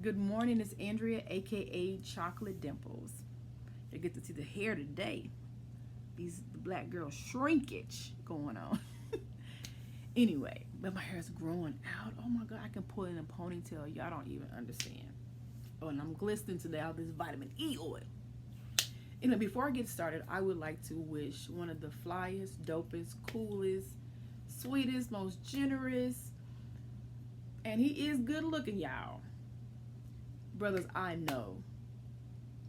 Good morning, it's Andrea, aka Chocolate Dimples. You get to see the hair today. The black girl shrinkage going on. Anyway, but my hair is growing out. Oh my god, I can pull it in a ponytail. Y'all don't even understand. Oh, and I'm glistening today all this vitamin E oil. Anyway, before I get started, I would like to wish one of the flyest, dopest, coolest, sweetest, most generous, and he is good looking, y'all. Brothers, I know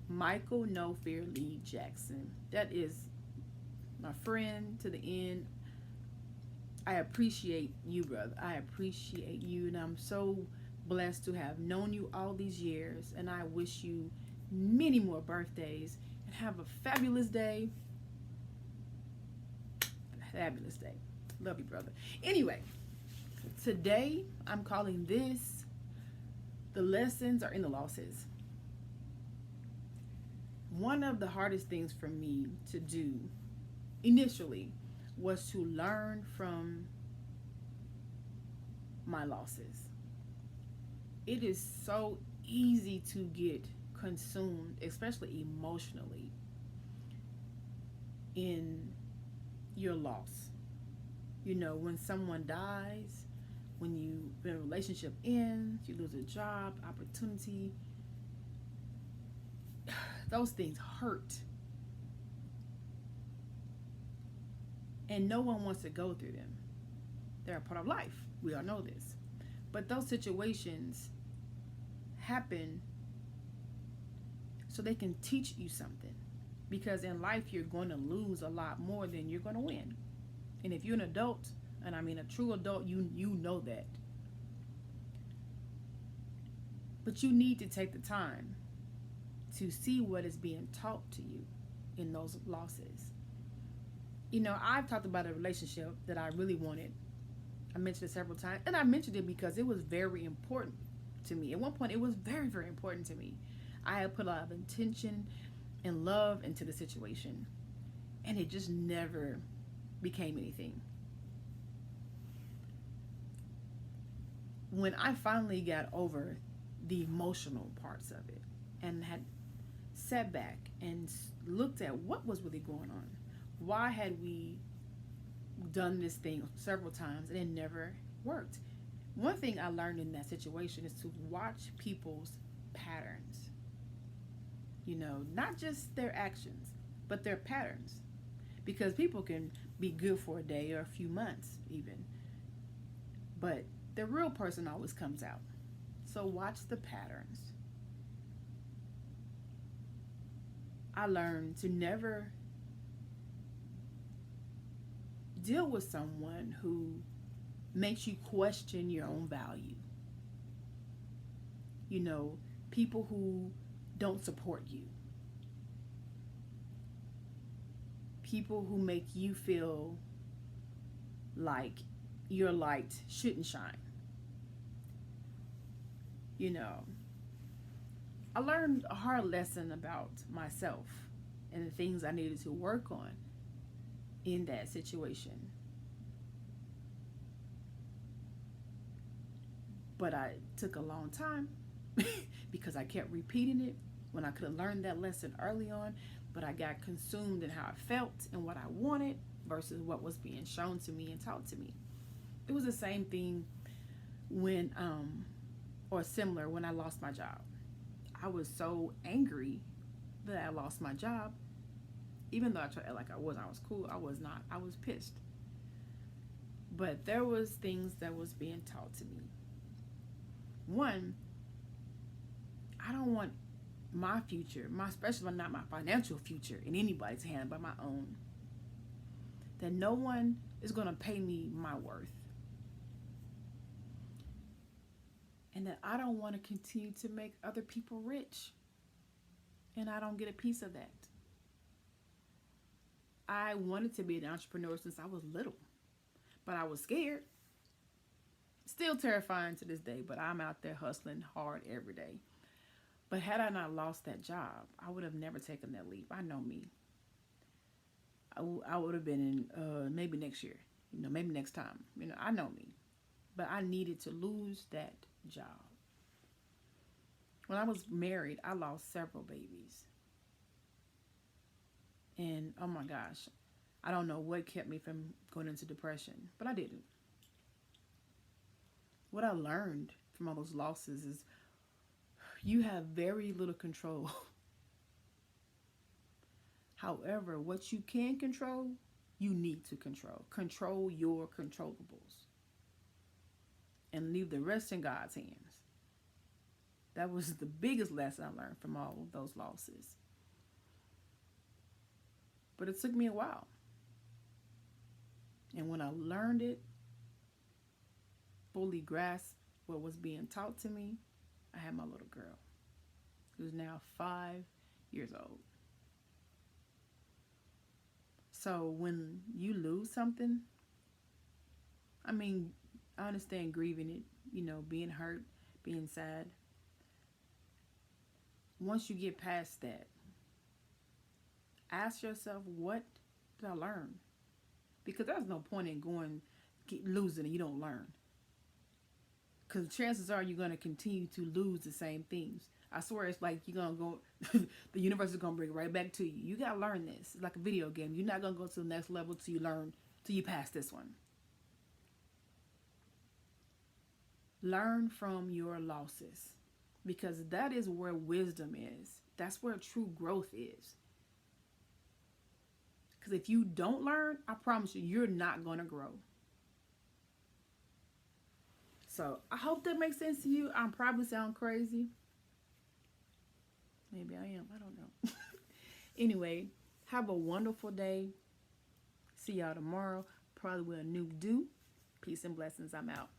Michael No Fear Lee Jackson. That is my friend to the end. I appreciate you, brother. I appreciate you, and I'm so blessed to have known you all these years. And I wish you many more birthdays and have a fabulous day. Fabulous day. Love you, brother. Anyway, today I'm calling this The Lessons Are in the Losses. One of the hardest things for me to do initially was to learn from my losses. It is so easy to get consumed, especially emotionally, in your loss. You know, when someone dies, when a relationship ends, you lose a job, opportunity, those things hurt. And no one wants to go through them. They're a part of life. We all know this. But those situations happen so they can teach you something. Because in life, you're going to lose a lot more than you're going to win. And if you're an adult, and I mean a true adult, you know that. But you need to take the time to see what is being taught to you in those losses. You know, I've talked about a relationship that I really wanted. I mentioned it several times, and I mentioned it because it was very important to me. At one point, it was very, very important to me. I had put a lot of intention and love into the situation, and it just never became anything. When I finally got over the emotional parts of it and had sat back and looked at what was really going on, why had we done this thing several times and it never worked? One thing I learned in that situation is to watch people's patterns. You know, not just their actions, but their patterns. Because people can be good for a day or a few months, even. But the real person always comes out. So watch the patterns. I learned to never deal with someone who makes you question your own value. You know, people who don't support you. People who make you feel like your light shouldn't shine. You know, I learned a hard lesson about myself and the things I needed to work on in that situation. But I took a long time because I kept repeating it when I could have learned that lesson early on, but I got consumed in how I felt and what I wanted versus what was being shown to me and taught to me. It was the same thing when, or similar when I lost my job. I was so angry that I lost my job. Even though I tried like I was cool, I was not. I was pissed. But there was things that was being taught to me. One, I don't want my future, especially not my financial future, in anybody's hand but my own. That no one is going to pay me my worth. And that I don't want to continue to make other people rich. And I don't get a piece of that. I wanted to be an entrepreneur since I was little. But I was scared. Still terrifying to this day, but I'm out there hustling hard every day. But had I not lost that job, I would have never taken that leap. I know me. I would have been in maybe next year, maybe next time. I know me. But I needed to lose that job. When I was married, I lost several babies. And oh my gosh, I don't know what kept me from going into depression, but I didn't. What I learned from all those losses is you have very little control. However, what you can control, you need to control. Control your controllables and leave the rest in God's hands. That was the biggest lesson I learned from all of those losses. But it took me a while. And when I learned it, fully grasped what was being taught to me, I had my little girl, who's now 5 years old. So when you lose something, I mean, I understand grieving it, being hurt, being sad. Once you get past that, ask yourself, what did I learn? Because there's no point in losing and you don't learn. Because chances are you're going to continue to lose the same things. I swear it's like you're going to go, the universe is going to bring it right back to you. You got to learn this. It's like a video game. You're not going to go to the next level till you pass this one. Learn from your losses. Because that is where wisdom is. That's where true growth is. Because if you don't learn, I promise you, you're not going to grow. So I hope that makes sense to you. I probably sound crazy. Maybe I am. I don't know. Anyway, have a wonderful day. See y'all tomorrow. Probably with a new do. Peace and blessings. I'm out.